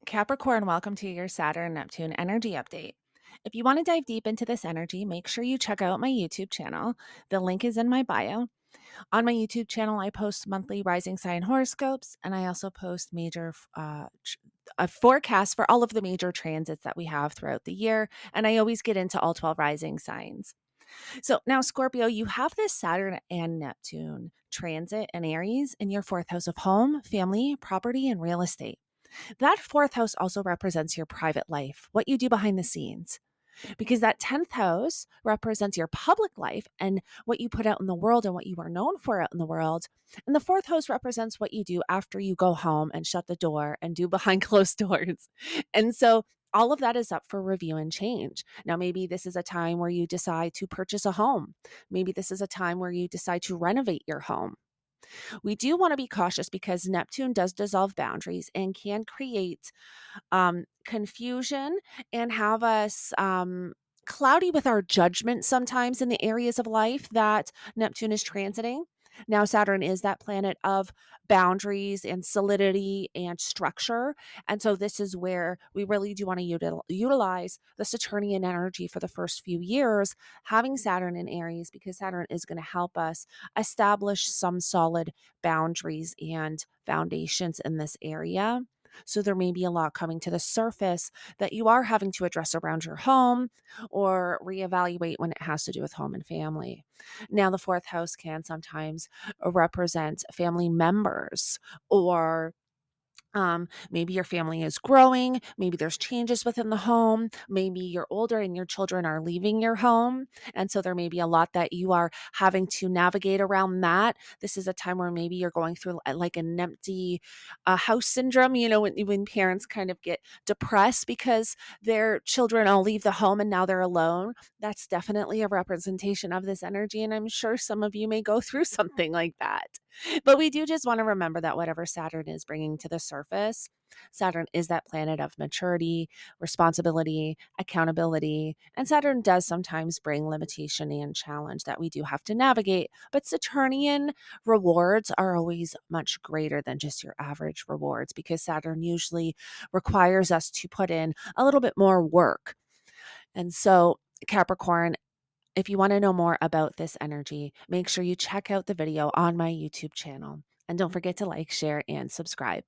Capricorn, welcome to your Saturn-Neptune energy update. If you want to dive deep into this energy, make sure you check out my YouTube channel. The link is in my bio. On my YouTube channel, I post monthly rising sign horoscopes, and I also post a forecast for all of the major transits that we have throughout the year. And I always get into all 12 rising signs. So now, Scorpio, you have this Saturn and Neptune transit in Aries in your fourth house of home, family, property, and real estate. That fourth house also represents your private life, what you do behind the scenes, because that 10th house represents your public life and what you put out in the world and what you are known for out in the world. And the fourth house represents what you do after you go home and shut the door and do behind closed doors. And so all of that is up for review and change. Now, maybe this is a time where you decide to purchase a home. Maybe this is a time where you decide to renovate your home. We do want to be cautious because Neptune does dissolve boundaries and can create confusion and have us cloudy with our judgment sometimes in the areas of life that Neptune is transiting. Now, Saturn is that planet of boundaries and solidity and structure. And so, this is where we really do want to utilize the Saturnian energy for the first few years, having Saturn in Aries, because Saturn is going to help us establish some solid boundaries and foundations in this area. So there may be a lot coming to the surface that you are having to address around your home or reevaluate when it has to do with home and family. Now, the fourth house can sometimes represent family members or maybe your family is growing. Maybe there's changes within the home. Maybe you're older and your children are leaving your home. And so there may be a lot that you are having to navigate around that. This is a time where maybe you're going through like an empty house syndrome, when parents kind of get depressed because their children all leave the home and now they're alone. That's definitely a representation of this energy. And I'm sure some of you may go through something like that. But we do just want to remember that whatever Saturn is bringing to the surface, Saturn is that planet of maturity, responsibility, accountability, and Saturn does sometimes bring limitation and challenge that we do have to navigate. But Saturnian rewards are always much greater than just your average rewards because Saturn usually requires us to put in a little bit more work. And so, Capricorn, if you want to know more about this energy, make sure you check out the video on my YouTube channel. And don't forget to like, share, and subscribe.